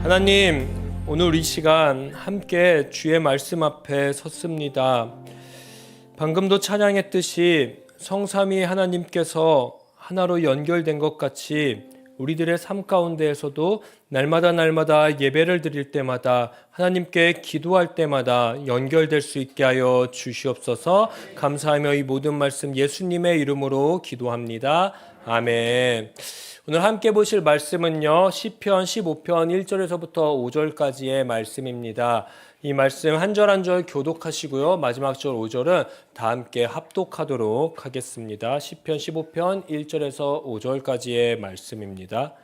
하나님, 오늘 이 시간 함께 주의 말씀 앞에 섰습니다. 방금도 찬양했듯이 성삼위 하나님께서 하나로 연결된 것 같이 우리들의 삶 가운데에서도 날마다 예배를 드릴 때마다 하나님께 기도할 때마다 연결될 수 있게 하여 주시옵소서. 감사하며 이 모든 말씀 예수님의 이름으로 기도합니다. 아멘. 오늘 함께 보실 말씀은요, 시편 15편 1절에서부터 5절까지의 말씀입니다. 이 말씀 한 절 한 절 교독하시고요, 마지막 절 5절은 다 함께 합독하도록 하겠습니다. 시편 15편 1절에서 5절까지의 말씀입니다.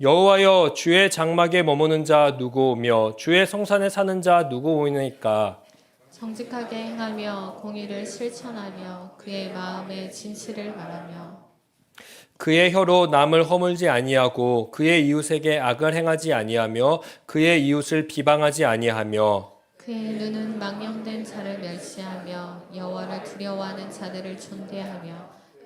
여호와여, 주의 장막에 머무는 자 누구오며 주의 성산에 사는 자 누구오니까? 정직하게 행하며 공의를 실천하며 그의 마음에 진실을 바라며 그의 혀로 남을 허물지 아니하고 그의 이웃에게 악을 행하지 아니하며 그의 이웃을 비방하지 아니하며 그의 눈은 망령된 자를 멸시하며 여호와를 두려워하는 자들을 존대하며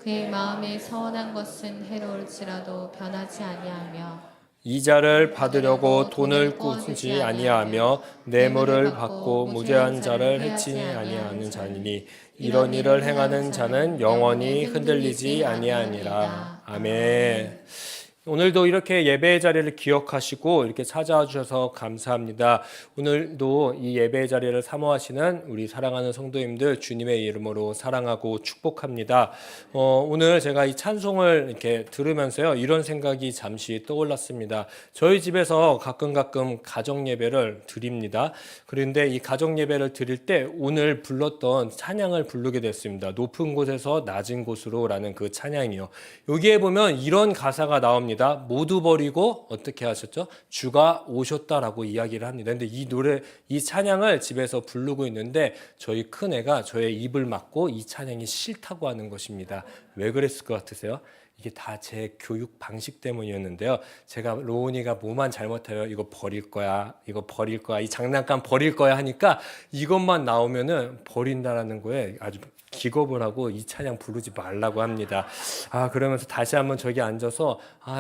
그의 마음에 서원한 것은 해로울지라도 변하지 아니하며 이자를 받으려고 돈을 꾸지 아니하며 뇌물을 받고 무죄한 자를 해치지 아니하는 자니니 이런 일을 행하는 자는 영원히 흔들리지 아니하니라. 아멘. 오늘도 이렇게 예배의 자리를 기억하시고 이렇게 찾아와 주셔서 감사합니다. 오늘도 이 예배의 자리를 사모하시는 우리 사랑하는 성도님들 주님의 이름으로 사랑하고 축복합니다. 오늘 제가 이 찬송을 이렇게 들으면서요, 이런 생각이 잠시 떠올랐습니다. 저희 집에서 가끔 가정 예배를 드립니다. 그런데 이 가정 예배를 드릴 때 오늘 불렀던 찬양을 부르게 됐습니다. 높은 곳에서 낮은 곳으로라는 그 찬양이요. 여기에 보면 이런 가사가 나옵니다. 모두 버리고 어떻게 하셨죠? 주가 오셨다라고 이야기를 합니다. 근데 이 노래, 이 찬양을 집에서 부르고 있는데 저희 큰애가 저의 입을 막고 이 찬양이 싫다고 하는 것입니다. 왜 그랬을 것 같으세요? 이게 다 제 교육 방식 때문이었는데요. 제가 로운이가 뭐만 잘못해요, 이거 버릴 거야, 이거 버릴 거야, 이 장난감 버릴 거야 하니까 이것만 나오면은 버린다라는 거에 아주 기겁을 하고 이 찬양 부르지 말라고 합니다. 그러면서 다시 한번 저기 앉아서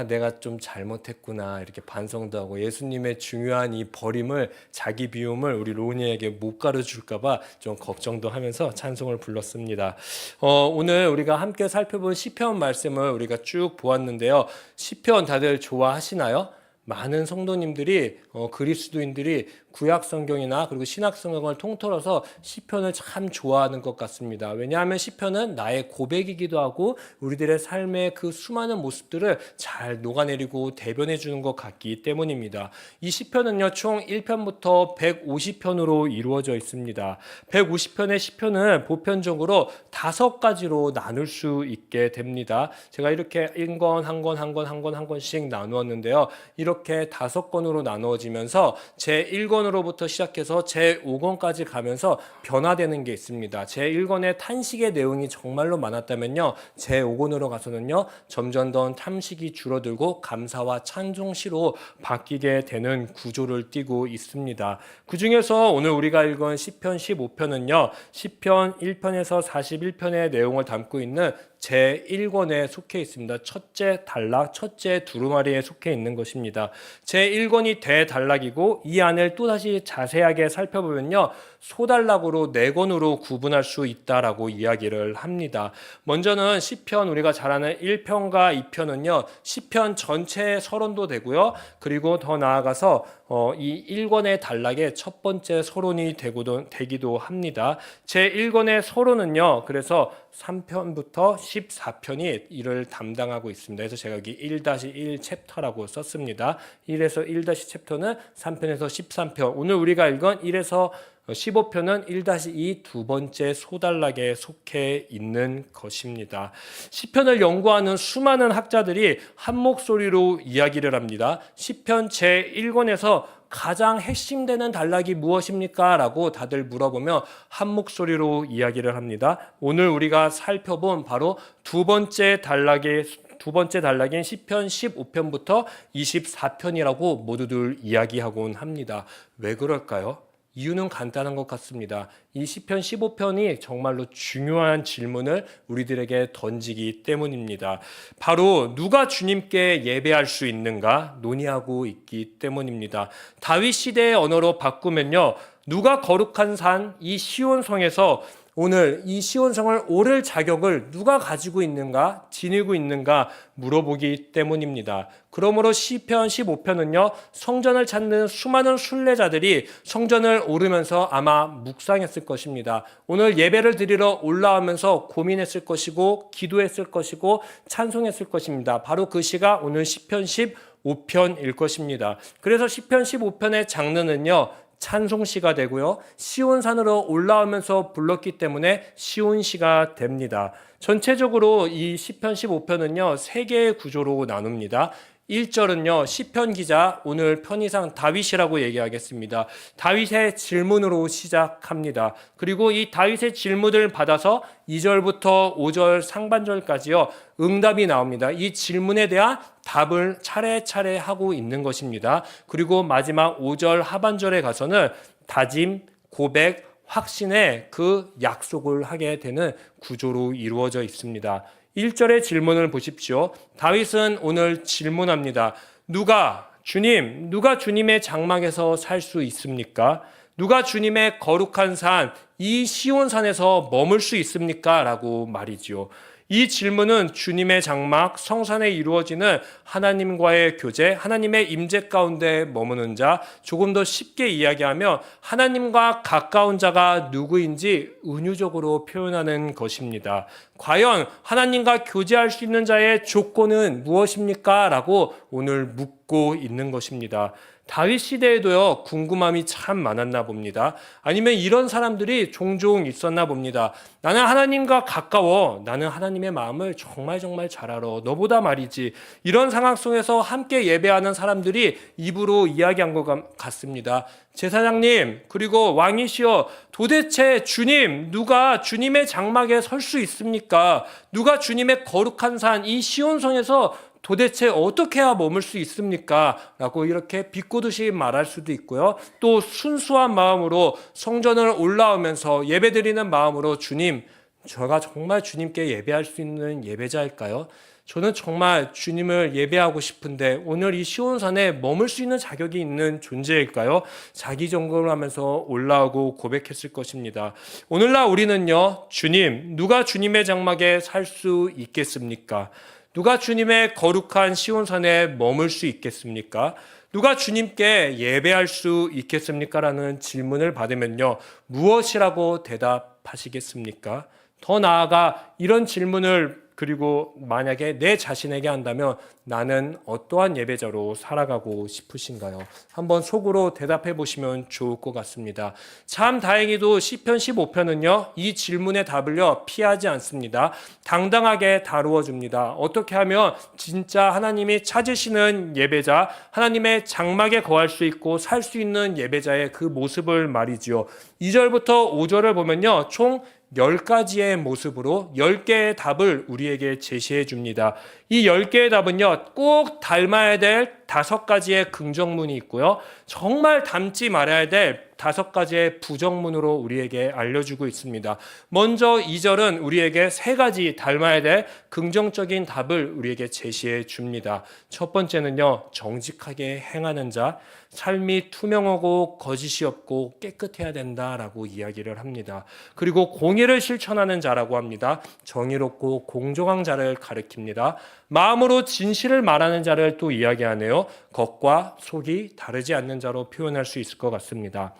내가 좀 잘못했구나 이렇게 반성도 하고 예수님의 중요한 이 버림을, 자기 비움을 우리 로운이에게 못 가르쳐줄까 봐 좀 걱정도 하면서 찬송을 불렀습니다. 오늘 우리가 함께 살펴볼 시편 말씀을 우리가 쭉 보았는데요. 시편 다들 좋아하시나요? 많은 성도님들이 그리스도인들이 구약 성경이나 그리고 신약 성경을 통틀어서 시편을 참 좋아하는 것 같습니다. 왜냐하면 시편은 나의 고백이기도 하고 우리들의 삶의 그 수많은 모습들을 잘 녹아내리고 대변해 주는 것 같기 때문입니다. 이 시편은요, 총 1편부터 150편으로 이루어져 있습니다. 150편의 시편은 보편적으로 5가지로 나눌 수 있게 됩니다. 제가 이렇게 한 권씩 나누었는데요. 이렇게 5권으로 나누어지면서 제1권으로부터 시작해서 제5권까지 가면서 변화되는 게 있습니다. 제1권의 탄식의 내용이 정말로 많았다면요, 제5권으로 가서는요, 점점 더 탐식이 줄어들고 감사와 찬송시로 바뀌게 되는 구조를 띠고 있습니다. 그 중에서 오늘 우리가 읽은 시편 15편은요, 시편 1편에서 41편의 내용을 담고 있는 제1권에 속해 있습니다. 첫째 단락, 첫째 두루마리에 속해 있는 것입니다. 제1권이 대단락이고 이 안을 또다시 자세하게 살펴보면요, 소단락으로 4권으로 구분할 수 있다라고 이야기를 합니다. 먼저는 시편, 우리가 잘 아는 1편과 2편은요, 시편 전체의 서론도 되고요, 그리고 더 나아가서 이 1권의 단락의 첫 번째 서론이 되기도 합니다. 제1권의 서론은요, 그래서 3편부터 14편이 이를 담당하고 있습니다. 그래서 제가 여기 1-1 챕터라고 썼습니다. 1에서 1- 챕터는 3편에서 13편, 오늘 우리가 읽은 1에서 15편은 1-2 두 번째 소단락에 속해 있는 것입니다. 시편을 연구하는 수많은 학자들이 한 목소리로 이야기를 합니다. 시편 제1권에서 가장 핵심되는 단락이 무엇입니까? 라고 다들 물어보며 한 목소리로 이야기를 합니다. 오늘 우리가 살펴본 바로 두 번째 단락인 시편 15편부터 24편이라고 모두들 이야기하곤 합니다. 왜 그럴까요? 이유는 간단한 것 같습니다. 이 시편 15편이 정말로 중요한 질문을 우리들에게 던지기 때문입니다. 바로 누가 주님께 예배할 수 있는가 논의하고 있기 때문입니다. 다윗 시대의 언어로 바꾸면요, 누가 거룩한 산 이 시온성에서 오늘 이 시온성을 오를 자격을 누가 가지고 있는가, 지니고 있는가 물어보기 때문입니다. 그러므로 시편 15편은요, 성전을 찾는 수많은 순례자들이 성전을 오르면서 아마 묵상했을 것입니다. 오늘 예배를 드리러 올라오면서 고민했을 것이고, 기도했을 것이고, 찬송했을 것입니다. 바로 그 시가 오늘 시편 15편일 것입니다. 그래서 시편 15편의 장르는요, 찬송시가 되고요, 시온산으로 올라오면서 불렀기 때문에 시온시가 됩니다. 전체적으로 이 시편 15편은요, 세 개의 구조로 나눕니다. 1절은요, 시편 기자, 오늘 편의상 다윗이라고 얘기하겠습니다. 다윗의 질문으로 시작합니다. 그리고 이 다윗의 질문을 받아서 2절부터 5절 상반절까지요, 응답이 나옵니다. 이 질문에 대한 답을 차례차례 하고 있는 것입니다. 그리고 마지막 5절 하반절에 가서는 다짐, 고백, 확신의 그 약속을 하게 되는 구조로 이루어져 있습니다. 1절의 질문을 보십시오. 다윗은 오늘 질문합니다. 누가 주님의 장막에서 살 수 있습니까? 누가 주님의 거룩한 산, 이 시온산에서 머물 수 있습니까? 라고 말이지요. 이 질문은 주님의 장막, 성산에 이루어지는 하나님과의 교제, 하나님의 임재 가운데 머무는 자, 조금 더 쉽게 이야기하면 하나님과 가까운 자가 누구인지 은유적으로 표현하는 것입니다. 과연 하나님과 교제할 수 있는 자의 조건은 무엇입니까? 라고 오늘 묻고 있는 것입니다. 다윗 시대에도요, 궁금함이 참 많았나 봅니다. 아니면 이런 사람들이 종종 있었나 봅니다. 나는 하나님과 가까워. 나는 하나님의 마음을 정말 잘 알아. 너보다 말이지. 이런 상황 속에서 함께 예배하는 사람들이 입으로 이야기한 것 같습니다. 제사장님, 그리고 왕이시여, 도대체 누가 주님의 장막에 설 수 있습니까? 누가 주님의 거룩한 산, 이 시온성에서 도대체 어떻게 해야 머물 수 있습니까? 라고 이렇게 비꼬듯이 말할 수도 있고요. 또 순수한 마음으로 성전을 올라오면서 예배드리는 마음으로 주님, 제가 정말 주님께 예배할 수 있는 예배자일까요? 저는 정말 주님을 예배하고 싶은데 오늘 이 시온산에 머물 수 있는 자격이 있는 존재일까요? 자기 점검을 하면서 올라오고 고백했을 것입니다. 오늘날 우리는요, 누가 주님의 장막에 살 수 있겠습니까? 누가 주님의 거룩한 시온산에 머물 수 있겠습니까? 누가 주님께 예배할 수 있겠습니까? 라는 질문을 받으면요, 무엇이라고 대답하시겠습니까? 더 나아가 이런 질문을 그리고 만약에 내 자신에게 한다면 나는 어떠한 예배자로 살아가고 싶으신가요? 한번 속으로 대답해 보시면 좋을 것 같습니다. 참 다행히도 시편 15편은요, 이 질문의 답을요, 피하지 않습니다. 당당하게 다루어 줍니다. 어떻게 하면 진짜 하나님이 찾으시는 예배자, 하나님의 장막에 거할 수 있고 살 수 있는 예배자의 그 모습을 말이지요. 2절부터 5절을 보면요, 총 10가지의 모습으로 10개의 답을 우리에게 제시해 줍니다. 이 10개의 답은요, 꼭 닮아야 될 5가지의 긍정문이 있고요, 정말 닮지 말아야 될 5가지의 부정문으로 우리에게 알려주고 있습니다. 먼저 2절은 우리에게 3가지 닮아야 될 긍정적인 답을 우리에게 제시해 줍니다. 첫 번째는요, 정직하게 행하는 자, 삶이 투명하고 거짓이 없고 깨끗해야 된다라고 이야기를 합니다. 그리고 공의를 실천하는 자라고 합니다. 정의롭고 공정한 자를 가리킵니다. 마음으로 진실을 말하는 자를 또 이야기하네요. 겉과 속이 다르지 않는 자로 표현할 수 있을 것 같습니다.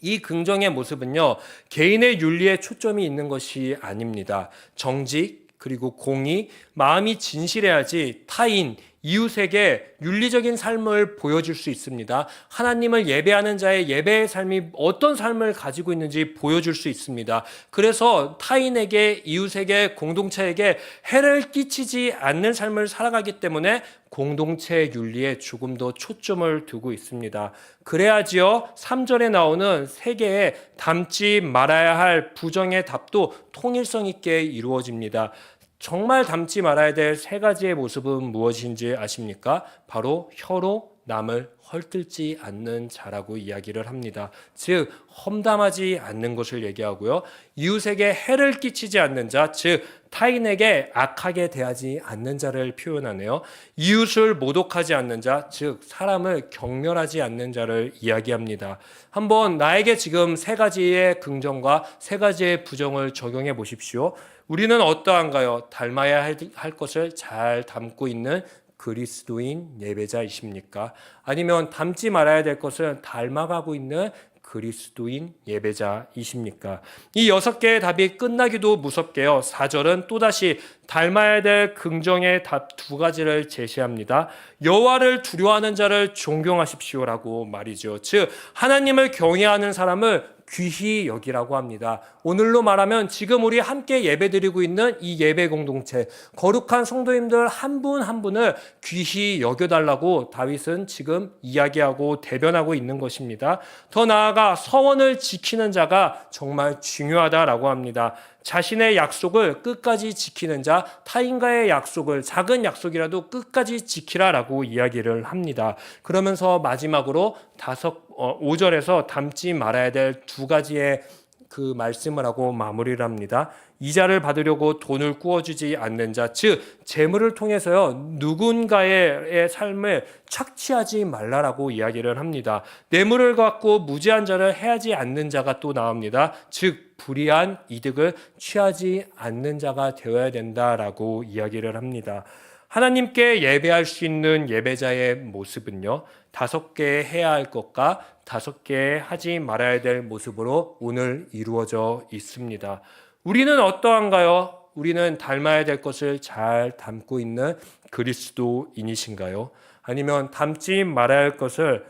이 긍정의 모습은요, 개인의 윤리에 초점이 있는 것이 아닙니다. 정직, 그리고 공의, 마음이 진실해야지 타인, 이웃에게 윤리적인 삶을 보여줄 수 있습니다. 하나님을 예배하는 자의 예배의 삶이 어떤 삶을 가지고 있는지 보여줄 수 있습니다. 그래서 타인에게, 이웃에게, 공동체에게 해를 끼치지 않는 삶을 살아가기 때문에 공동체 윤리에 조금 더 초점을 두고 있습니다. 그래야지요, 3절에 나오는 3개의 닮지 말아야 할 부정의 답도 통일성 있게 이루어집니다. 정말 닮지 말아야 될 3가지의 모습은 무엇인지 아십니까? 바로 혀로 남을 헐뜯지 않는 자라고 이야기를 합니다. 즉 험담하지 않는 것을 얘기하고요. 이웃에게 해를 끼치지 않는 자, 즉 타인에게 악하게 대하지 않는 자를 표현하네요. 이웃을 모독하지 않는 자, 즉 사람을 경멸하지 않는 자를 이야기합니다. 한번 나에게 지금 세 가지의 긍정과 세 가지의 부정을 적용해 보십시오. 우리는 어떠한가요? 닮아야 할 것을 잘 담고 있는 그리스도인 예배자이십니까? 아니면 닮지 말아야 될 것을 닮아가고 있는 그리스도인 예배자이십니까? 이 6개의 답이 끝나기도 무섭게요. 4절은 또다시 닮아야 될 긍정의 답 2가지를 제시합니다. 여호와를 두려워하는 자를 존경하십시오라고 말이죠. 즉 하나님을 경외하는 사람을 귀히 여기라고 합니다. 오늘로 말하면 지금 우리 함께 예배드리고 있는 이 예배 공동체, 거룩한 성도님들 한 분 한 분을 귀히 여겨달라고 다윗은 지금 이야기하고 대변하고 있는 것입니다. 더 나아가 서원을 지키는 자가 정말 중요하다라고 합니다. 자신의 약속을 끝까지 지키는 자, 타인과의 약속을 작은 약속이라도 끝까지 지키라라고 이야기를 합니다. 그러면서 마지막으로 5절에서 닮지 말아야 될 2가지의 그 말씀을 하고 마무리를 합니다. 이자를 받으려고 돈을 꾸어주지 않는 자, 즉 재물을 통해서요 누군가의 삶을 착취하지 말라라고 이야기를 합니다. 뇌물을 갖고 무지한 자를 해하지 않는 자가 또 나옵니다. 즉 불이한 이득을 취하지 않는 자가 되어야 된다라고 이야기를 합니다. 하나님께 예배할 수 있는 예배자의 모습은요 5개의 해야 할 것과 5개의 하지 말아야 될 모습으로 오늘 이루어져 있습니다. 우리는 어떠한가요? 우리는 닮아야 될 것을 잘 담고 있는 그리스도인이신가요? 아니면 닮지 말아야 할 것을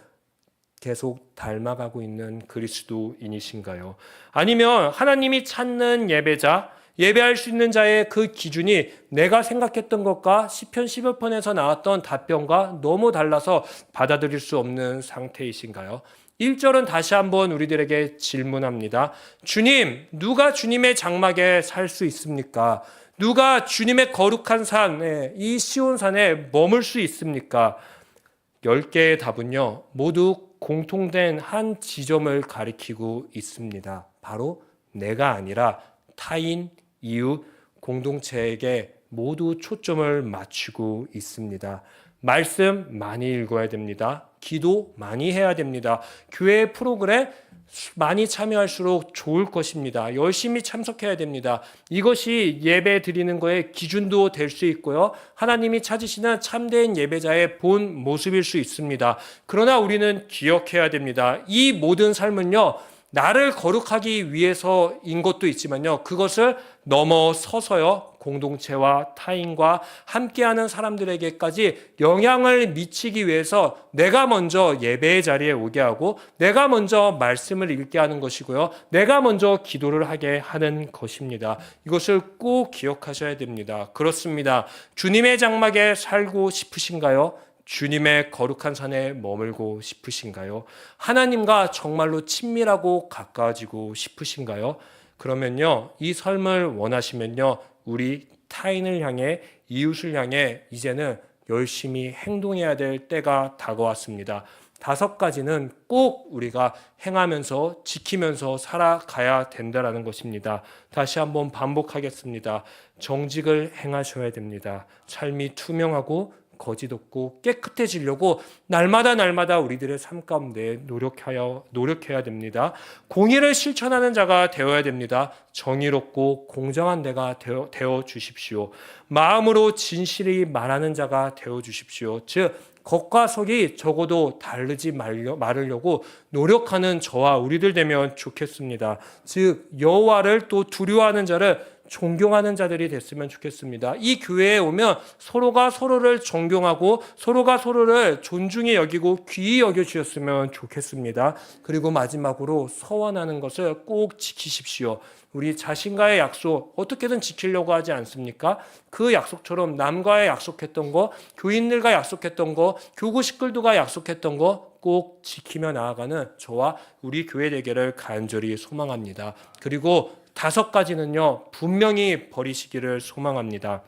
계속 닮아가고 있는 그리스도인이신가요? 아니면 하나님이 찾는 예배자, 예배할 수 있는 자의 그 기준이 내가 생각했던 것과 시편 11편에서 나왔던 답변과 너무 달라서 받아들일 수 없는 상태이신가요? 1절은 다시 한번 우리들에게 질문합니다. 주님, 누가 주님의 장막에 살 수 있습니까? 누가 주님의 거룩한 산에, 이 시온산에 머물 수 있습니까? 10개의 답은요, 모두 공통된 한 지점을 가리키고 있습니다. 바로 내가 아니라 타인, 이웃, 공동체에게 모두 초점을 맞추고 있습니다. 말씀 많이 읽어야 됩니다. 기도 많이 해야 됩니다. 교회 프로그램 많이 참여할수록 좋을 것입니다. 열심히 참석해야 됩니다. 이것이 예배 드리는 거의 기준도 될 수 있고요. 하나님이 찾으시는 참된 예배자의 본 모습일 수 있습니다. 그러나 우리는 기억해야 됩니다. 이 모든 삶은요. 나를 거룩하기 위해서인 것도 있지만요. 그것을 넘어서서요. 공동체와 타인과 함께하는 사람들에게까지 영향을 미치기 위해서 내가 먼저 예배의 자리에 오게 하고 내가 먼저 말씀을 읽게 하는 것이고요. 내가 먼저 기도를 하게 하는 것입니다. 이것을 꼭 기억하셔야 됩니다. 그렇습니다. 주님의 장막에 살고 싶으신가요? 주님의 거룩한 산에 머물고 싶으신가요? 하나님과 정말로 친밀하고 가까워지고 싶으신가요? 그러면요, 이 삶을 원하시면요, 우리 타인을 향해, 이웃을 향해 이제는 열심히 행동해야 될 때가 다가왔습니다. 5가지는 꼭 우리가 행하면서 지키면서 살아가야 된다는 것입니다. 다시 한번 반복하겠습니다. 정직을 행하셔야 됩니다. 삶이 투명하고 거짓 없고 깨끗해지려고 날마다 우리들의 삶 가운데 노력해야 됩니다. 공의를 실천하는 자가 되어야 됩니다. 정의롭고 공정한 데가 되어 주십시오. 마음으로 진실이 말하는 자가 되어 주십시오. 즉 겉과 속이 적어도 다르지 말으려고 노력하는 저와 우리들 되면 좋겠습니다. 즉 여호와를 또 두려워하는 자를 존경하는 자들이 됐으면 좋겠습니다. 이 교회에 오면 서로가 서로를 존경하고 서로가 서로를 존중히 여기고 귀히 여겨주셨으면 좋겠습니다. 그리고 마지막으로 서원하는 것을 꼭 지키십시오. 우리 자신과의 약속 어떻게든 지키려고 하지 않습니까? 그 약속처럼 남과의 약속했던 거, 교인들과 약속했던 거, 교구 식구들과 약속했던 거 꼭 지키며 나아가는 저와 우리 교회 되기를 간절히 소망합니다. 그리고 5가지는요, 분명히 버리시기를 소망합니다.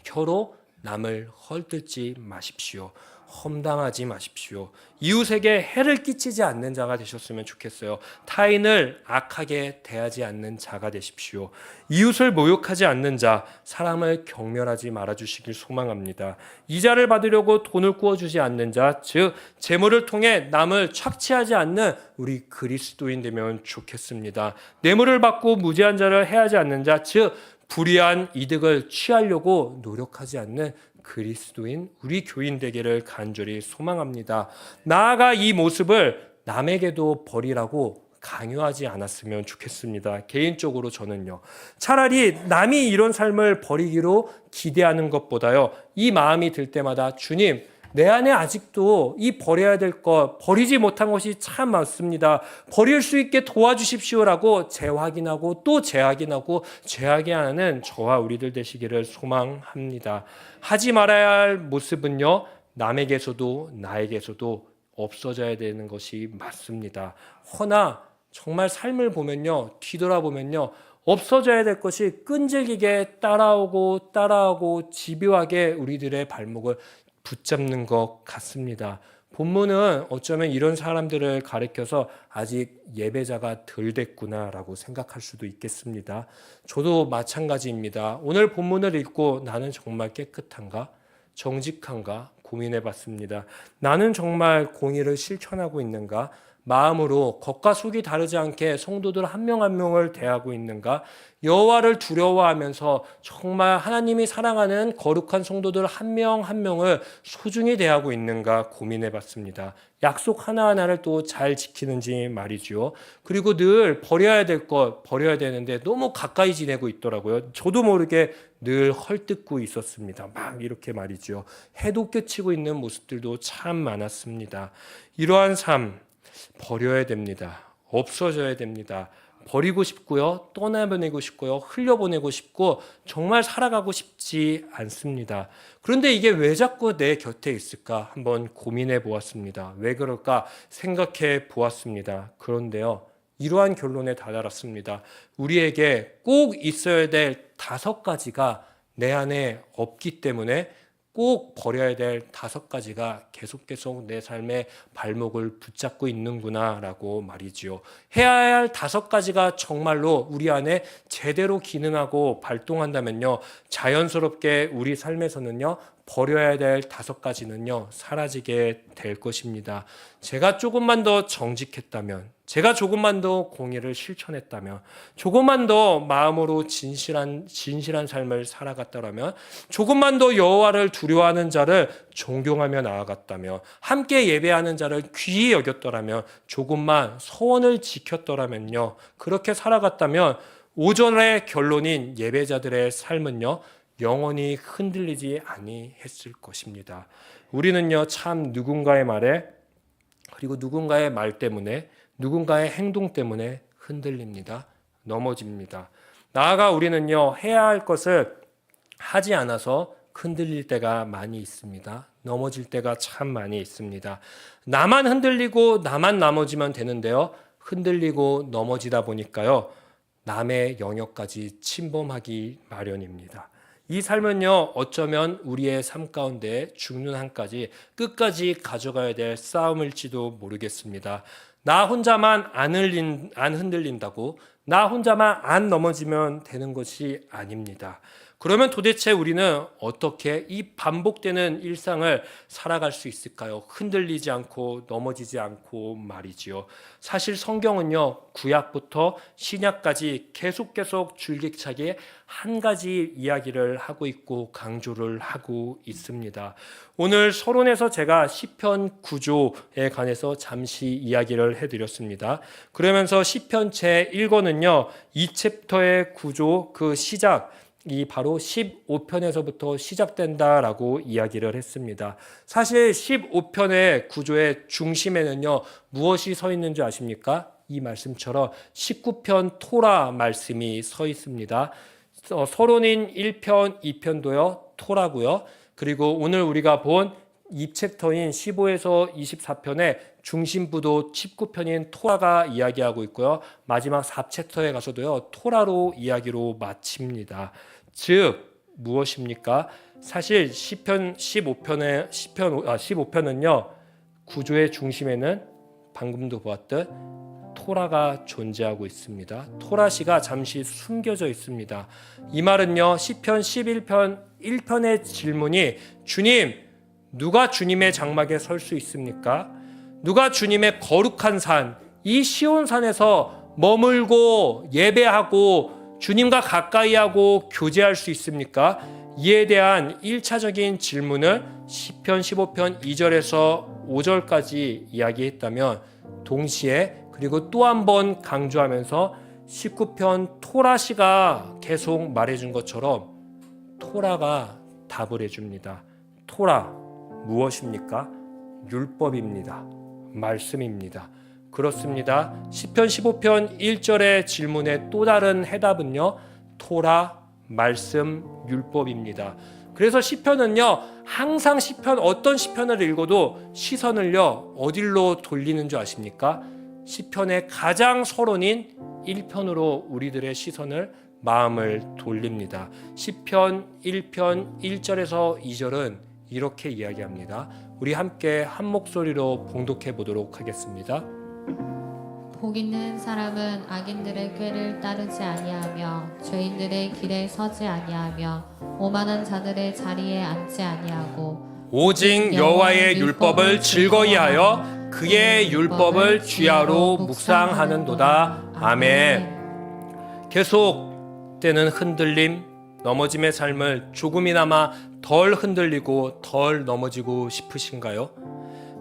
혀로 남을 헐뜯지 마십시오. 험담하지 마십시오. 이웃에게 해를 끼치지 않는 자가 되셨으면 좋겠어요. 타인을 악하게 대하지 않는 자가 되십시오. 이웃을 모욕하지 않는 자, 사람을 경멸하지 말아주시길 소망합니다. 이자를 받으려고 돈을 구워주지 않는 자, 즉 재물을 통해 남을 착취하지 않는 우리 그리스도인 되면 좋겠습니다. 뇌물을 받고 무죄한 자를 해하지 않는 자, 즉 불의한 이득을 취하려고 노력하지 않는 그리스도인 우리 교인 되기를 간절히 소망합니다. 나아가 이 모습을 남에게도 버리라고 강요하지 않았으면 좋겠습니다. 개인적으로 저는요. 차라리 남이 이런 삶을 버리기로 기대하는 것보다요. 이 마음이 들 때마다 주님, 내 안에 아직도 이 버려야 될 것, 버리지 못한 것이 참 많습니다. 버릴 수 있게 도와주십시오라고 재확인하고 또 재확인하고 재확인하는 저와 우리들 되시기를 소망합니다. 하지 말아야 할 모습은요, 남에게서도 나에게서도 없어져야 되는 것이 맞습니다. 허나 정말 삶을 보면요, 뒤돌아보면요, 없어져야 될 것이 끈질기게 따라오고 집요하게 우리들의 발목을 붙잡는 것 같습니다. 본문은 어쩌면 이런 사람들을 가리켜서 아직 예배자가 덜 됐구나라고 생각할 수도 있겠습니다. 저도 마찬가지입니다. 오늘 본문을 읽고 나는 정말 깨끗한가? 정직한가? 고민해 봤습니다. 나는 정말 공의를 실천하고 있는가? 마음으로 겉과 속이 다르지 않게 성도들 한 명 한 명을 대하고 있는가? 여호와를 두려워하면서 정말 하나님이 사랑하는 거룩한 성도들 한 명 한 명을 소중히 대하고 있는가 고민해 봤습니다. 약속 하나하나를 또 잘 지키는지 말이죠. 그리고 늘 버려야 될 것 버려야 되는데 너무 가까이 지내고 있더라고요. 저도 모르게 늘 헐뜯고 있었습니다. 막 이렇게 말이죠. 해도 끼치고 있는 모습들도 참 많았습니다. 이러한 삶 버려야 됩니다. 없어져야 됩니다. 버리고 싶고요. 떠나보내고 싶고요. 흘려보내고 싶고 정말 살아가고 싶지 않습니다. 그런데 이게 왜 자꾸 내 곁에 있을까? 한번 고민해 보았습니다. 왜 그럴까? 생각해 보았습니다. 그런데요. 이러한 결론에 다다랐습니다. 우리에게 꼭 있어야 될 5가지가 내 안에 없기 때문에 꼭 버려야 될 5가지가 계속 내 삶의 발목을 붙잡고 있는구나라고 말이지요. 해야 할 5가지가 정말로 우리 안에 제대로 기능하고 발동한다면요, 자연스럽게 우리 삶에서는요, 버려야 될 5가지는요, 사라지게 될 것입니다. 제가 조금만 더 정직했다면, 제가 조금만 더 공의를 실천했다면, 조금만 더 마음으로 진실한 삶을 살아갔다면, 조금만 더 여호와를 두려워하는 자를 존경하며 나아갔다면, 함께 예배하는 자를 귀히 여겼더라면, 조금만 서원을 지켰더라면요, 그렇게 살아갔다면 오전의 결론인 예배자들의 삶은요, 영원히 흔들리지 아니했을 것입니다. 우리는요, 참 누군가의 말에, 그리고 누군가의 말 때문에, 누군가의 행동 때문에 흔들립니다. 넘어집니다. 나아가 우리는요, 해야 할 것을 하지 않아서 흔들릴 때가 많이 있습니다. 넘어질 때가 참 많이 있습니다. 나만 흔들리고 나만 넘어지면 되는데요, 흔들리고 넘어지다 보니까요, 남의 영역까지 침범하기 마련입니다. 이 삶은요, 어쩌면 우리의 삶 가운데 죽는 한까지 끝까지 가져가야 될 싸움일지도 모르겠습니다. 나 혼자만 안 흔들린다고, 나 혼자만 안 넘어지면 되는 것이 아닙니다. 그러면 도대체 우리는 어떻게 이 반복되는 일상을 살아갈 수 있을까요? 흔들리지 않고 넘어지지 않고 말이지요. 사실 성경은요, 구약부터 신약까지 계속 줄기차게 한 가지 이야기를 하고 있고 강조를 하고 있습니다. 오늘 서론에서 제가 시편 9조에 관해서 잠시 이야기를 해드렸습니다. 그러면서 시편 제1권은요, 이 챕터의 구조, 그 시작, 이 바로 15편에서부터 시작된다라고 이야기를 했습니다. 사실 15편의 구조의 중심에는요, 무엇이 서 있는지 아십니까? 이 말씀처럼 19편 토라 말씀이 서 있습니다. 서론인 1편, 2편도요, 토라고요. 그리고 오늘 우리가 본 2챕터인 15에서 24편의 중심부도 19편인 토라가 이야기하고 있고요. 마지막 4챕터에 가서도요, 토라로 이야기로 마칩니다. 즉 무엇입니까? 사실 시편 15편은요. 구조의 중심에는 방금도 보았듯 토라가 존재하고 있습니다. 토라시가 잠시 숨겨져 있습니다. 이 말은요. 시편 11편 1편의 질문이 주님, 누가 주님의 장막에 설 수 있습니까? 누가 주님의 거룩한 산, 이 시온산에서 머물고 예배하고 주님과 가까이하고 교제할 수 있습니까? 이에 대한 1차적인 질문을 시편 15편 2절에서 5절까지 이야기했다면 동시에 그리고 또 한 번 강조하면서 19편 토라시가 계속 말해준 것처럼 토라가 답을 해줍니다. 토라 무엇입니까? 율법입니다. 말씀입니다. 그렇습니다. 시편 15편 1절의 질문의 또 다른 해답은요. 토라, 말씀, 율법입니다. 그래서 시편은요. 항상 시편 어떤 시편을 읽어도 시선을요. 어디로 돌리는 줄 아십니까? 시편의 가장 서론인 1편으로 우리들의 시선을 마음을 돌립니다. 시편 1편 1절에서 2절은 이렇게 이야기합니다. 우리 함께 한 목소리로 봉독해 보도록 하겠습니다. 복 있는 사람은 악인들의 꾀를 따르지 아니하며 죄인들의 길에 서지 아니하며 오만한 자들의 자리에 앉지 아니하고 오직 여호와의 율법을 즐거이 하여 그의 율법을 주야로 묵상하는도다. 아멘. 계속되는 흔들림, 넘어짐의 삶을 조금이나마 덜 흔들리고 덜 넘어지고 싶으신가요?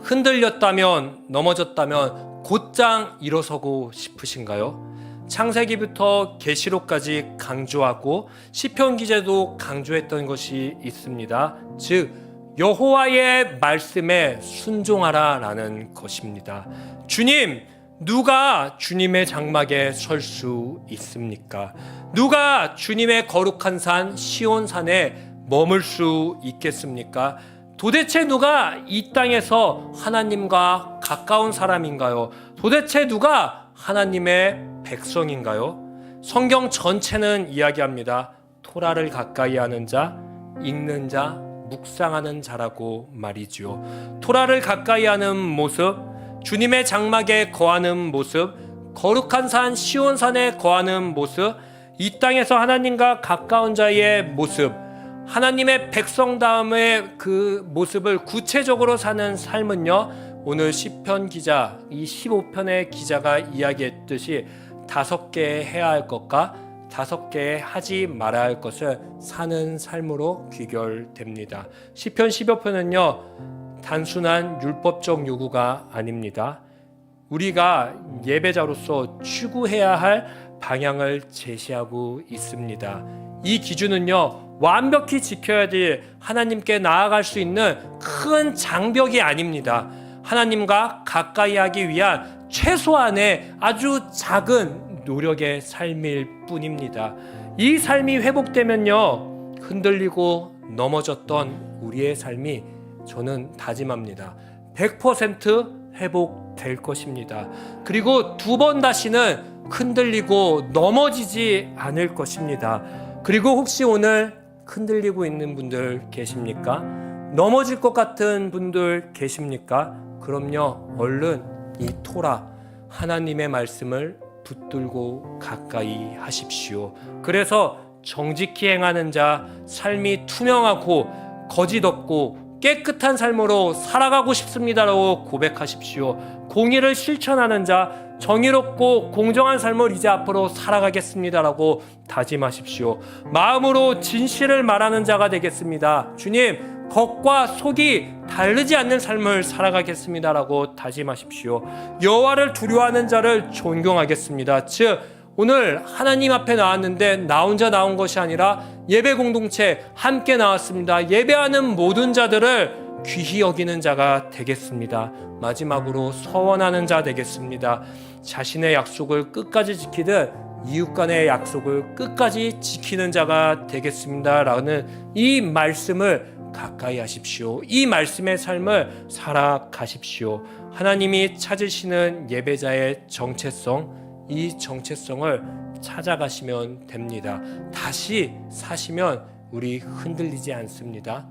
흔들렸다면, 넘어졌다면 곧장 일어서고 싶으신가요? 창세기부터 계시록까지 강조하고 시편 기자도 강조했던 것이 있습니다. 즉 여호와의 말씀에 순종하라라는 것입니다. 주님, 누가 주님의 장막에 설 수 있습니까? 누가 주님의 거룩한 산 시온산에 머물 수 있겠습니까? 도대체 누가 이 땅에서 하나님과 가까운 사람인가요? 도대체 누가 하나님의 백성인가요? 성경 전체는 이야기합니다. 토라를 가까이 하는 자, 읽는 자, 묵상하는 자라고 말이죠. 토라를 가까이 하는 모습, 주님의 장막에 거하는 모습, 거룩한 산 시온산에 거하는 모습, 이 땅에서 하나님과 가까운 자의 모습, 하나님의 백성다움의 그 모습을 구체적으로 사는 삶은요, 오늘 시편 기자, 이 15편의 기자가 이야기했듯이 5개 해야 할 것과 5개 하지 말아야 할 것을 사는 삶으로 귀결됩니다. 시편 15편은요, 단순한 율법적 요구가 아닙니다. 우리가 예배자로서 추구해야 할 방향을 제시하고 있습니다. 이 기준은요, 완벽히 지켜야지 하나님께 나아갈 수 있는 큰 장벽이 아닙니다. 하나님과 가까이 하기 위한 최소한의 아주 작은 노력의 삶일 뿐입니다. 이 삶이 회복되면요, 흔들리고 넘어졌던 우리의 삶이 저는 다짐합니다. 100% 회복될 것입니다. 그리고 2번 다시는 흔들리고 넘어지지 않을 것입니다. 그리고 혹시 오늘 흔들리고 있는 분들 계십니까? 넘어질 것 같은 분들 계십니까? 그럼요, 얼른 이 토라, 하나님의 말씀을 붙들고 가까이 하십시오. 그래서 정직히 행하는 자, 삶이 투명하고 거짓 없고 깨끗한 삶으로 살아가고 싶습니다라고 고백하십시오. 공의를 실천하는 자, 정의롭고 공정한 삶을 이제 앞으로 살아가겠습니다라고 다짐하십시오. 마음으로 진실을 말하는 자가 되겠습니다. 주님, 겉과 속이 다르지 않는 삶을 살아가겠습니다라고 다짐하십시오. 여호와를 두려워하는 자를 존경하겠습니다. 즉 오늘 하나님 앞에 나왔는데 나 혼자 나온 것이 아니라 예배 공동체 함께 나왔습니다. 예배하는 모든 자들을 귀히 여기는 자가 되겠습니다. 마지막으로 서원하는 자 되겠습니다. 자신의 약속을 끝까지 지키듯 이웃 간의 약속을 끝까지 지키는 자가 되겠습니다. 라는 이 말씀을 가까이 하십시오. 이 말씀의 삶을 살아가십시오. 하나님이 찾으시는 예배자의 정체성, 이 정체성을 찾아가시면 됩니다. 다시 사시면 우리 흔들리지 않습니다.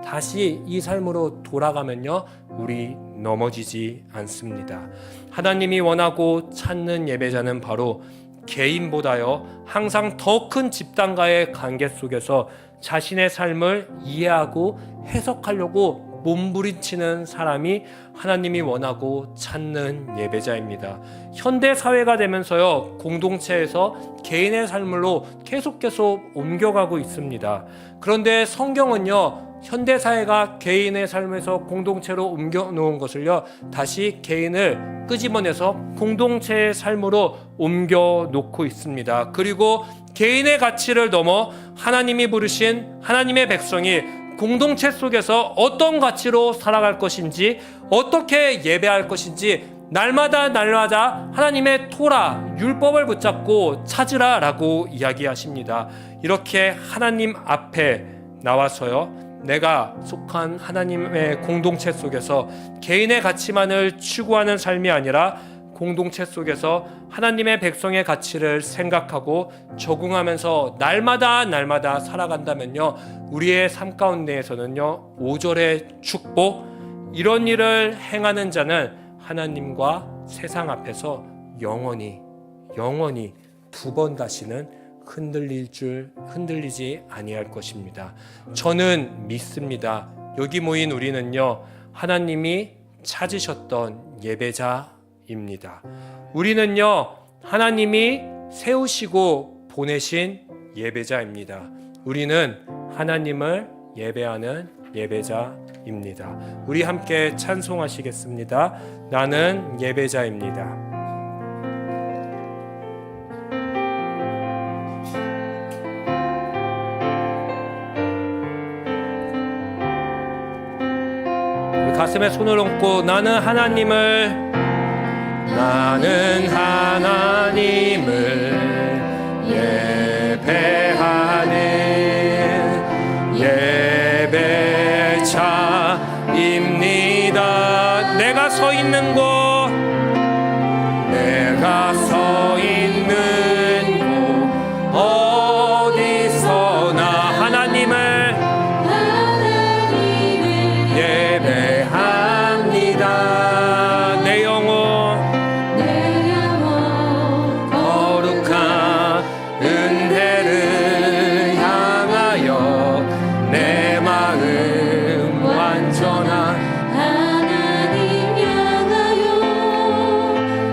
다시 이 삶으로 돌아가면요, 우리 넘어지지 않습니다. 하나님이 원하고 찾는 예배자는 바로 개인보다요 항상 더 큰 집단과의 관계 속에서 자신의 삶을 이해하고 해석하려고 몸부림치는 사람이 하나님이 원하고 찾는 예배자입니다. 현대 사회가 되면서요 공동체에서 개인의 삶으로 계속 옮겨가고 있습니다. 그런데 성경은요 현대 사회가 개인의 삶에서 공동체로 옮겨 놓은 것을요 다시 개인을 끄집어내서 공동체의 삶으로 옮겨 놓고 있습니다. 그리고 개인의 가치를 넘어 하나님이 부르신 하나님의 백성이 공동체 속에서 어떤 가치로 살아갈 것인지, 어떻게 예배할 것인지 날마다 하나님의 토라, 율법을 붙잡고 찾으라 라고 이야기하십니다. 이렇게 하나님 앞에 나와서요 내가 속한 하나님의 공동체 속에서 개인의 가치만을 추구하는 삶이 아니라 공동체 속에서 하나님의 백성의 가치를 생각하고 적응하면서 날마다 살아간다면요 우리의 삶 가운데에서는요 5절의 축복, 이런 일을 행하는 자는 하나님과 세상 앞에서 영원히 두 번 다시는 흔들리지 아니할 것입니다. 저는 믿습니다. 여기 모인 우리는요 하나님이 찾으셨던 예배자입니다. 우리는요 하나님이 세우시고 보내신 예배자입니다. 우리는 하나님을 예배하는 예배자입니다. 우리 함께 찬송하시겠습니다. 나는 예배자입니다. 가슴에 손을 얹고 나는 하나님을 예배하는 예배자입니다. 내가 서 있는 곳 어디서나 하나님을 예배합니다. 내 영혼 거룩한 은혜를 향하여 내 마음 완전한 하나님 향하여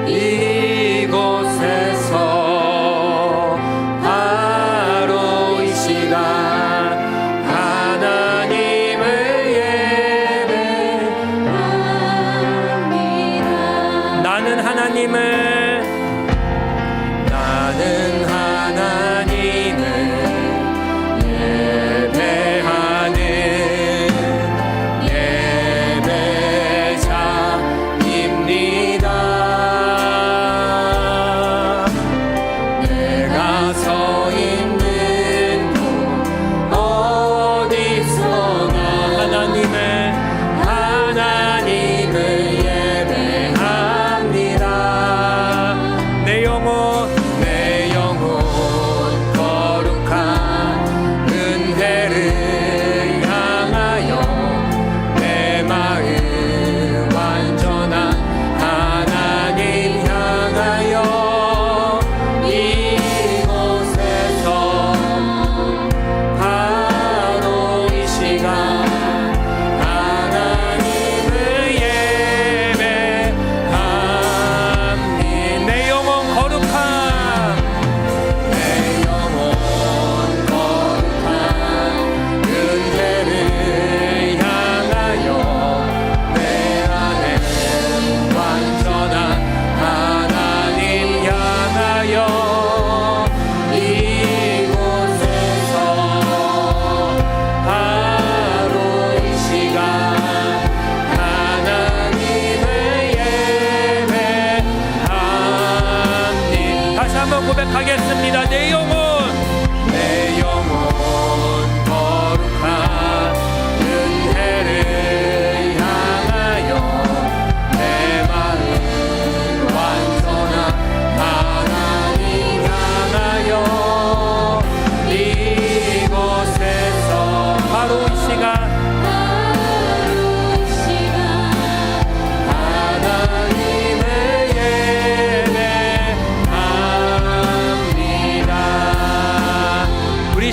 이곳에서 바로 이 시간 하나님을 예배합니다. 나는 하나님을 예배하는 예배자입니다. 내가 서 있는 곳 어디서나 하나님을 예배합니다. 내 영혼 거룩한 은혜를 향하여 내 마음 완전한 하나님 향하여 이곳에서 바로 이 시간 하나님을 예배합니다. 내 영혼 거룩한 은혜를 향하여 내 안에 완전한 하나님 향하여 이곳에서 바로 이 시간 하나님을 예배합니다. 다시 한번 고백하겠습니다. 내 영혼 거룩한 은혜를 향하여 내 마음 완전한 하나님 향하여 이곳에서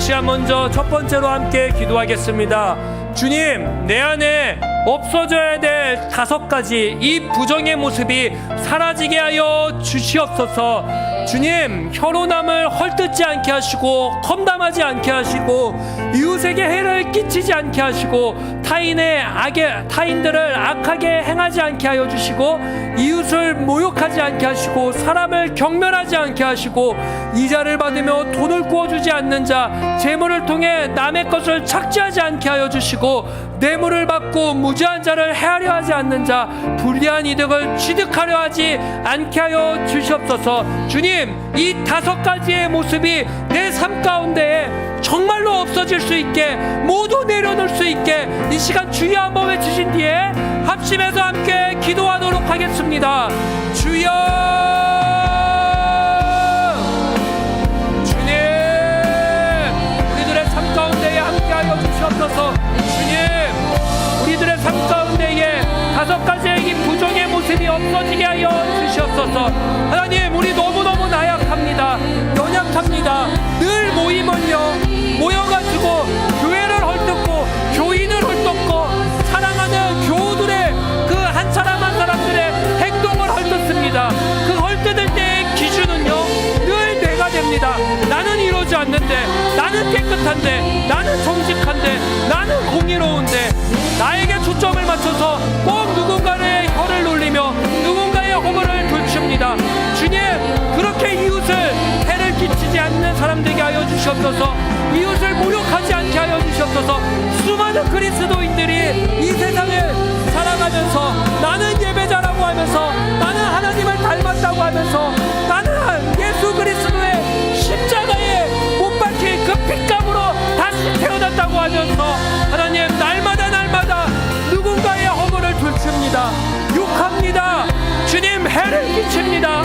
시간 먼저 첫 번째로 함께 기도하겠습니다. 주님, 내 안에 없어져야 될 5가지 이 부정의 모습이 사라지게 하여 주시옵소서. 주님, 혈오남을 헐뜯지 않게 하시고 험담하지 않게 하시고 이웃에게 해를 끼치지 않게 하시고 타인들을 악하게 행하지 않게 하여 주시고 이웃을 모욕하지 않게 하시고 사람을 경멸하지 않게 하시고 이자를 받으며 돈을 구워주지 않는 자, 재물을 통해 남의 것을 착취하지 않게 하여 주시고 뇌물을 받고 무죄한 자를 해하려 하지 않는 자, 불리한 이득을 취득하려 하지 않게 하여 주시옵소서. 주님, 이 5가지의 모습이 내 삶 가운데에 정말로 없어질 수 있게, 모두 내려놓을 수 있게 이 시간 주여 한번 외치신 뒤에 합심해서 함께 기도하도록 하겠습니다. 주여, 주님, 우리들의 삶 가운데에 함께하여 주시옵소서. 주님, 우리들의 삶 가운데에 5가지의 이 부정의 모습이 없어지게 하여 주시옵소서. 하나님, 우리 너무너무 나약합니다. 연약합니다. 늘 모여가지고 교회를 헐뜯고 교인을 헐뜯고 사랑하는 교우들의 그 한 사람 한 사람들의 행동을 헐뜯습니다. 그 헐뜯을 때의 기준은요, 늘 내가 됩니다. 나는 이러지 않는데, 나는 깨끗한데, 나는 정직한데, 나는 공의로운데, 나에게 초점을 맞춰서 꼭 누군가의 혀를 놀리며 누군가의 허물을 돌춥니다. 주님, 그렇게 이웃을 해를 끼치지 않는 사람 되게 하여 주시옵소서. 이웃을 모욕하지 않게 하여 주시옵소서. 수많은 그리스도인들이 이 세상을 살아가면서 나는 예배자라고 하면서, 나는 하나님을 닮았다고 하면서, 나는 예수 그리스도의 십자가에 못 박힌 그 핏감으로 다시 태어났다고 하면서 하나님, 날마다 누군가의 허물을 돌춥니다. 욕합니다. 주님, 해를 끼칩니다.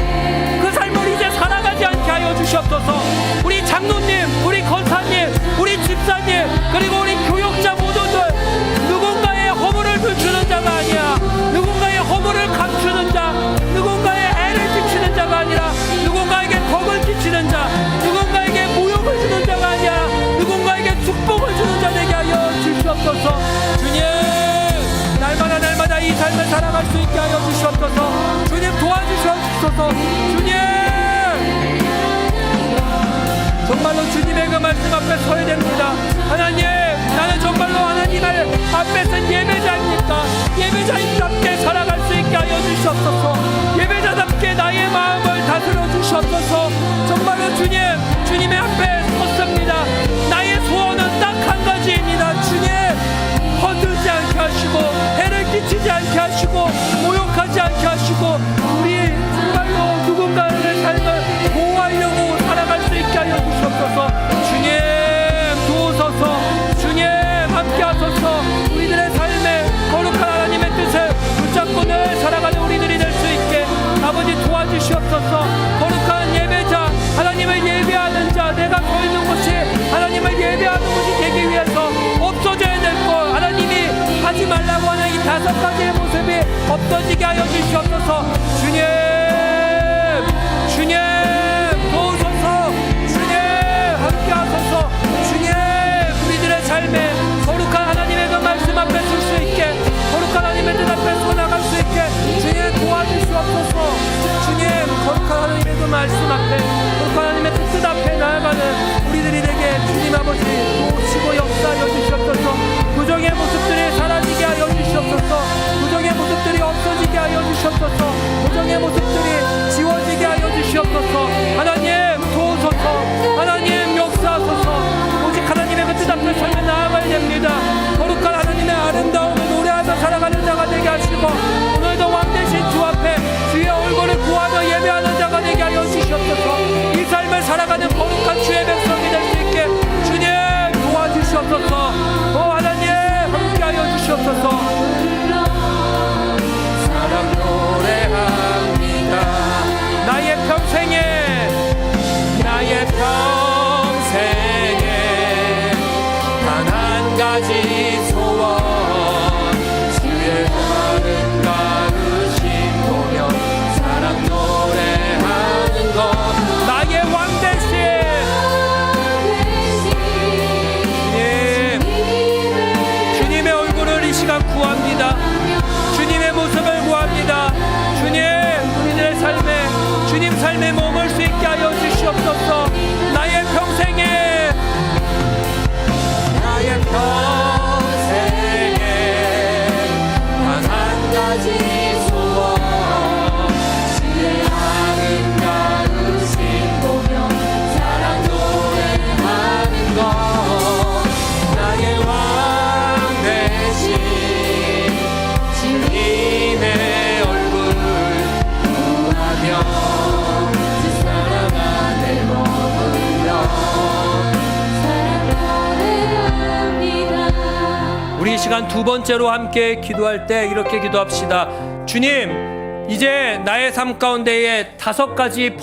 그 삶을 이제 살아가지 않게 하여 주시옵소서. 우리 장로님, 우리 권사님, 우리 집사님, 그리고 우리 교역자 모두들 누군가의 허물을 돌추는 자가 아니야. 누군가의 허물을 감추는 자, 누군가의 해를 끼치는 자가 아니라 누군가에게 덕을 끼치는 자, 누군가에게 모욕을 주는 자가 아니야. 누군가에게 축복을 주는 자 되게 하여 주시옵소서. 주님, 날마다 이 삶을 살아갈 수 있게 하여 주시옵소서. 주님, 도와주시옵소서. 주님, 정말로 주님의 그 말씀 앞에 서야 됩니다. 하나님, 나는 정말로 하나님 앞에 선 예배자입니까? 예배자답게 살아갈 수 있게 하여 주시옵소서. 예배자답게 나의 마음을 다스려 주시옵소서. 정말로 주님의 앞에 섰습니다. 나의 소원은 딱 한 가지입니다. 주님, 허들지 않게 하시고 해를 끼치지 않게 하시고 모욕하지 않게 하시고 우리 정말로 누군가의 삶을 보호하려고 살아갈 수 있게 하여 주시옵소서. 주님, 도우소서. 주님, 함께 하소서. 우리들의 삶에 거룩한 하나님의 뜻을 붙잡고 늘 살아가는 우리들이 될 수 있게 아버지 도와주시옵소서. 거룩한 예배자, 하나님을 예배하는 자, 내가 서 있는 곳이 하나님을 예배하는 곳이 되기 위해서 없어져야 될 것, 하나님이 하지 말라고 하는 이 5가지의 모습이 없어지게 하여 주시옵소서. 주님, 도우소서. 주님, 함께 하소서. 주님, 우리들의 삶에 거룩한 하나님의 그 말씀 앞에 설 수 있게, 거룩한 하나님의 뜻 앞에 서나갈 수 있게 주님 도와주시옵소서. 주님, 거룩한 하나님의 그 말씀 앞에, 거룩한 하나님의 그 뜻 앞에 나아가는 우리들이 되게 주님 아버지 도우시고 역사하여 주시옵소서. 부정의 모습들이 사라지게 하여 주시옵소서. 부정의 모습들이 없어지게 하여 주시옵소서. 부정의 모습들이 지워지게 하여 주시옵소서. 하나님, 도우소서. 하나님, 역사하소서. 오직 하나님의 그 뜻 앞에 설며 나아가야 됩니다. 거룩한 하나님의 아름다움을 노래하며 살아가는 자가 되게 하시고 오늘도 왕되신 주 앞에 주의 얼굴을 구하며 예배하는 자가 되게 하여 주시옵소서. 이 삶을 살아가는 거룩한 주의 백성이 될 수 있게 주님 도와주시옵소서. 하나님, 함께하여 주시옵소서. 사랑 노래합니다. 나의 평생에 단 한 가지 소원, 주의 아름다우신 보며 사랑 노래하는 것. 나의 왕 대신 시간 두 번째로 함께 기도할 때 이렇게 기도합시다. 주님, 이제 나의 삶 가운데에 5가지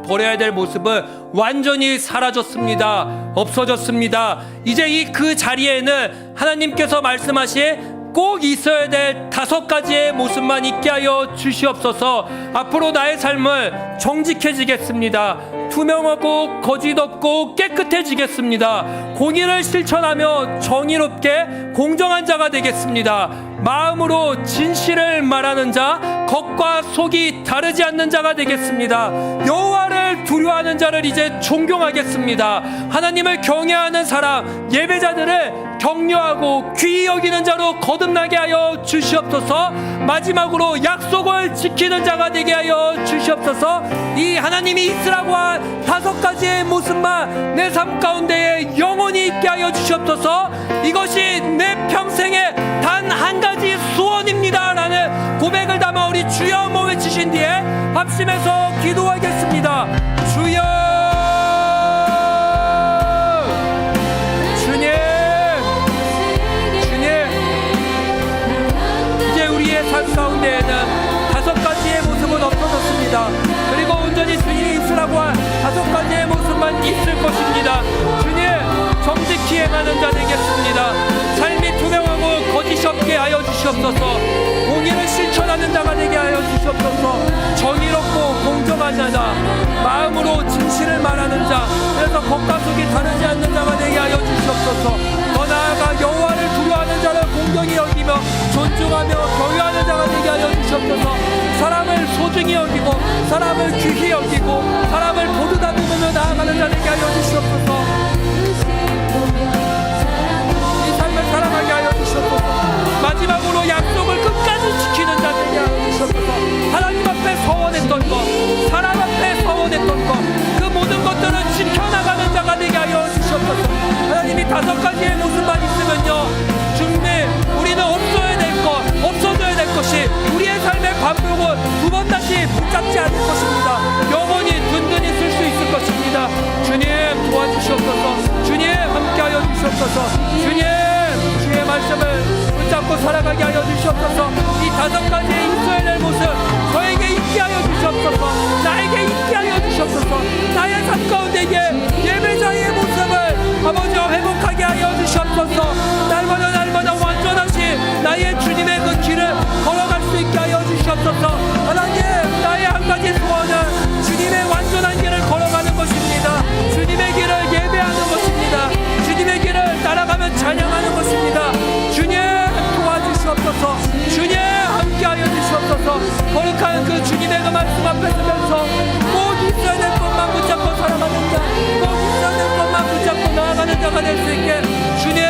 버려야 될 모습은 완전히 사라졌습니다. 없어졌습니다. 이제 그 자리에는 하나님께서 말씀하신 꼭 있어야 될 5가지의 모습만 있게 하여 주시옵소서. 앞으로 나의 삶을 정직해지겠습니다. 투명하고 거짓 없고 깨끗해지겠습니다. 공의를 실천하며 정의롭게 공정한 자가 되겠습니다. 마음으로 진실을 말하는 자, 겉과 속이 다르지 않는 자가 되겠습니다. 여호와를 두려워하는 자를 이제 존경하겠습니다. 하나님을 경외하는 사람, 예배자들을 격려하고 귀히 여기는 자로 거듭나게 하여 주시옵소서. 마지막으로 약속을 지키는 자가 되게 하여 주시옵소서. 이 하나님이 있으라고 한 5가지의 모습만 내 삶 가운데에 영원히 있게 하여 주시옵소서. 이것이 내 평생의 단 한 가지 소원입니다 라는 고백을 담아 우리 주여 한번 외치신 뒤에 합심해서 기도하겠습니다. 주여, 주님, 이제 우리의 삶 가운데에는 5가지의 모습은 없어졌습니다. 그리고 온전히 주님이 있으라고 한 5가지의 모습만 있을 것입니다. 주님, 정직히 행하는 자 되겠습니다. 삶이 투명하고 거짓이 없게 하여 주시옵소서. 공의를 실천하는 자가 되게 하여 주시옵소서. 정의롭고 공정한 자다, 마음으로 진실을 말하는 자, 그래서 겉과 속이 다르지 않는 자가 되게 하여 주시옵소서. 더 나아가 여호와를 두려워하는 자를 공경히 여기며 존중하며 경외하는 자가 되게 하여 주시옵소서. 사람을 소중히 여기고 사람을 귀히 여기고 사람을 보드다듬으며 나아가는 자 되게 하여 주시옵소서. 사랑하게 하여 주시옵소서. 마지막으로 약속을 끝까지 지키는 자 되게 하여 주시옵소서. 하나님 앞에 서원했던 것, 사람 앞에 서원했던 것, 그 모든 것들을 지켜나가는 자가 되게 하여 주시옵소서. 하나님이 5가지의 모습만 있으면요, 주님, 우리는 없어야 될 것, 없어져야 될 것이 우리의 삶의 반복은 2번 다시 붙잡지 않을 것입니다. 영원히 든든히 쓸 수 있을 것입니다. 주님 도와주시옵소서. 주님 함께하여 주시옵소서. 주님 주의 말씀을 붙잡고 살아가게 하여 주시옵소서. 이 5가지의 있어야 될 모습 저에게 있게 하여 주시옵소서. 나에게 있게 하여 주시옵소서. 나의 삶 가운데에 예배자의 모습을 아버지와 회복하게 하여 주시옵소서. 날마다 완전하신 나의 주님의 그 길을 걸어갈 수 있게 하여 주시옵소서. 하나님, 나의 한 가지 소원은 주님의 완전한 길을 걸어가는 것입니다. 주님의 길을 예배하는 것입니다. 주님의 길을 따라가며 찬양하는 것입니다. 주님 도와주시옵소서. 주님 함께하여 주시옵소서. 거룩한 그 주님의 그 말씀 앞에 서면서 꼭 있어야 될 것만 붙잡고 살아가는 자, 꼭 있어야 될 것만 붙잡고 나아가는 자가 될 수 있게 주님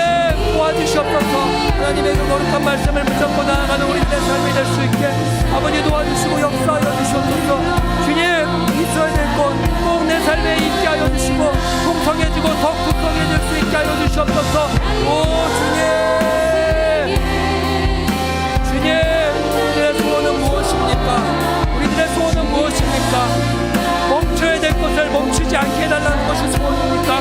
도와주시옵소서. 하나님의 그 거룩한 말씀을 붙잡고 나아가는 우리들의 삶이 될 수 있게 아버지 도와주시고 역사하여 주시옵소서. 주님, 있어야 될 것 꼭 내 삶에 있게 하여 주시고 풍성해지고 더 풍성해질 수 있게 하여 주시옵소서. 오 주님, 우리들의 소원은 무엇입니까? 우리들의 소원은 무엇입니까? 멈춰야 될 것을 멈추지 않게 해달라는 것이 소원입니까?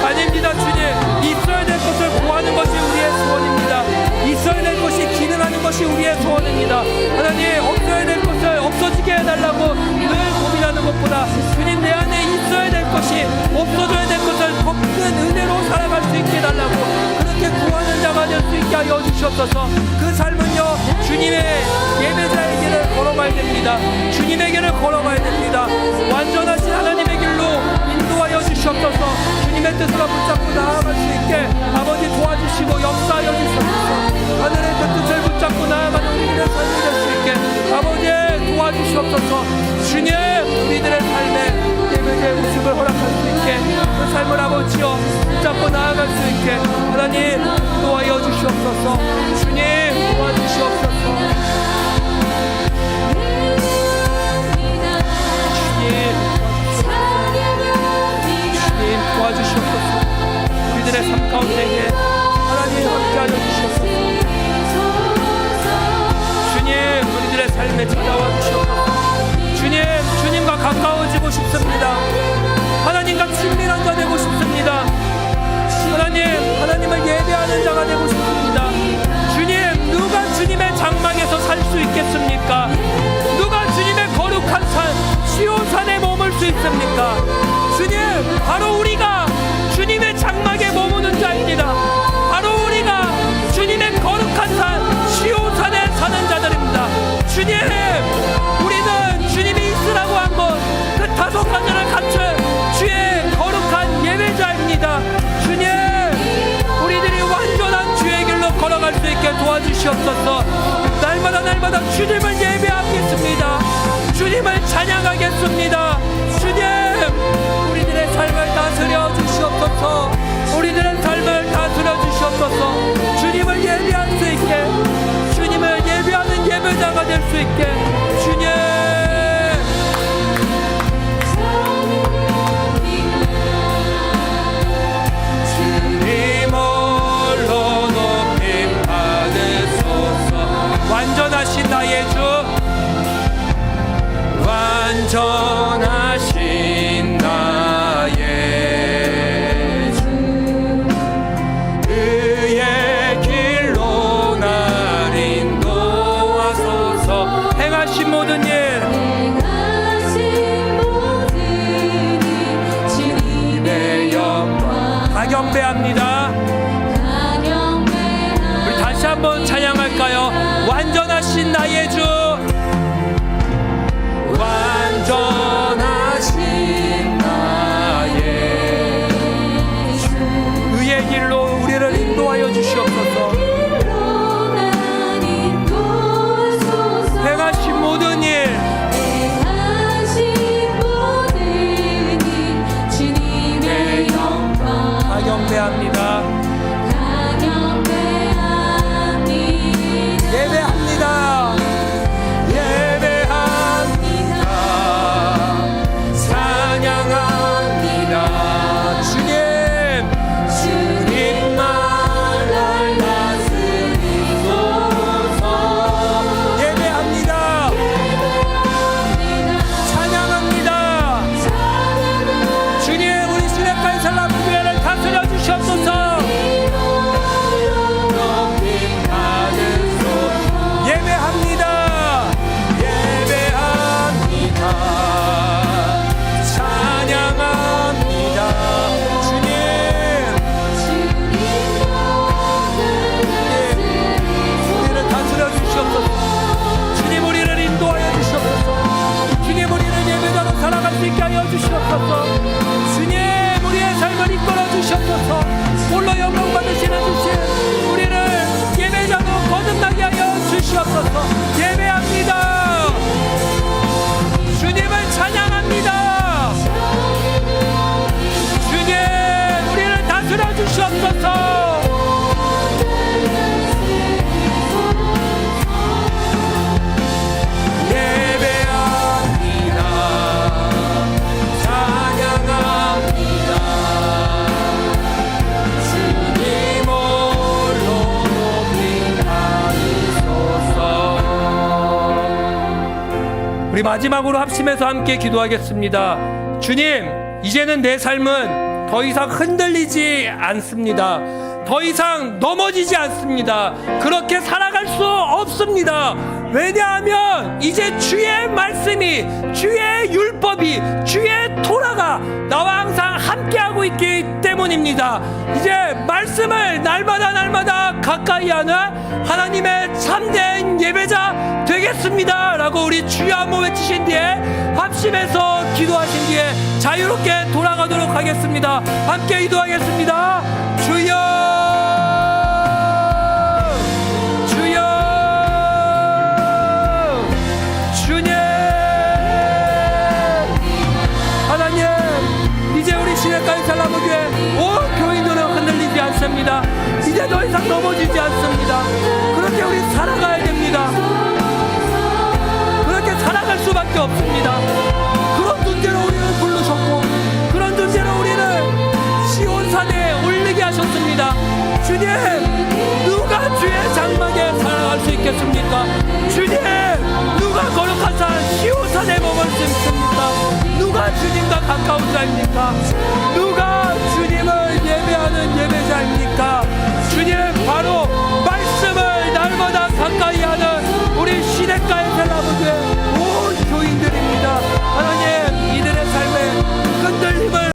아닙니다. 주님, 있어야 될 것을 구하는 것이 우리의 소원입니다. 있어야 될 것이 기능하는 것이 우리의 소원입니다. 하나님, 없어야 될 것을 없어지게 해달라고 늘 고민하는 것보다 주님, 내 안에 있어야 될 것이 없어져야 될 것을 더 큰 은혜로 살아갈 수 있게 해달라고 그렇게 구하는 자가 될 수 있게 하여 주시옵소서. 그 삶은요, 주님의 예배자의 길을 걸어가야 됩니다. 주님의 길을 걸어가야 됩니다. 완전하신 하나님의 길로 인도하여 주시옵소서. 주님의 뜻을 붙잡고 나아갈 수 있게 아버지 도와주시고 역사하여 주시옵소서. 하늘의 그 뜻을 붙잡고 나아가는 우리들의 삶이 될 수 있게 아버지 도와주시옵소서. 주님, 우리들의 삶에 예배자의 모습을 허락할 수 있게 그 삶을 아버지여 붙잡고 나아갈 수 있게 하나님 도와여 주시옵소서. 주님 도와주시옵소서. 주님 도와주시옵소서. 우리들의 삶 가운데에 하나님 함께하여 주시옵소서. 주님 우리들의 삶에 찾아와 주시옵소서. 주님 시온산에 머물 수 있습니까? 주님, 바로 우리가 주님의 장막에 머무는 자입니다. 바로 우리가 주님의 거룩한 산 시온산에 사는 자들입니다. 주님, 우리는 주님이 있으라고 한 것 그 5가지를 갖춘 주의 거룩한 예배자입니다. 주님, 우리들이 완전한 주의 길로 걸어갈 수 있게 도와주시옵소서. 날마다 주님을 예배하겠습니다. 주님을 찬양하겠습니다. 주님, 우리들의 삶을 다스려 주시옵소서. 우리들의 삶을 다스려 주시옵소서. 주님을 예배할 수 있게, 주님을 예배하는 예배자가 될 수 있게. 주님, 주님 홀로 높임 받으소서. 완전하신 나의 주, 완전하신 나의 주, 그의 길로 날 인도하소서. 행하신 모든 일, 주님의 영광 다 경배합니다. 우리 다시 한번 찬양할까요? 완전하신 나의 주, 완전하신 나의 주, 의의 길로 우리를 인도하여 주시옵소서. 행하신 모든 일, 주님의 영광 다 경배합니다. 예배합니다. 찬양합니다. 주님만 날 다스리소서. 예배합니다. 찬양합니다. 주님, 우리 시내가의 살라무교회를 다스려 주시옵소서. 예배합니다. 예배합니다. 찬양합니다. 주님, 우리를 다스려 주시옵소서. 주님, 우리를 인도하여 주시옵소서. 주님, 우리를 예배자로 살아갈 수 있게 하여 주시옵소서. 주님, 우리의 삶을 이끌어 주시옵소서. 홀로 영광 받으시는 주님, 우리를 예배자로 거듭나게 하여 주시옵소서. 예배합니다. 주님을 찬양합니다. 주님, 우리를 다스려 주시옵소서. 예배합니다. 찬양합니다. 주님 홀로 높임 받으소서. 우리 마지막으로 합심해서 함께 기도하겠습니다. 주님, 이제는 내 삶은 더 이상 흔들리지 않습니다. 더 이상 넘어지지 않습니다. 그렇게 살아갈 수 없습니다. 왜냐하면 이제 주의 말씀이, 주의 율법이, 주의 토라가 나와 항상 함께하고 있기 때문입니다. 이제 말씀을 날마다 가까이 하는 하나님의 참된 예배자 되겠습니다 라고 우리 주여 한번 외치신 뒤에 합심해서 기도하신 뒤에 자유롭게 돌아가도록 하겠습니다. 함께 기도하겠습니다. 주여, 주님, 하나님, 이제 우리 시내가의 살라무교회 온 교인들은 흔들리지 않습니다. 이제 더 이상 넘어지지 않습니다. 그렇게 우리 살아가야 됩니다. 그렇게 살아갈 수밖에 없습니다. 그런 존재로 우리를 부르셨고, 그런 존재로 우리를 시온산에 올리게 하셨습니다. 주님, 누가 주의 장막에 살아갈 수 있겠습니까? 주님, 누가 거룩한 산 시온산에 머물 수 있습니까? 누가 주님과 가까운 자입니까?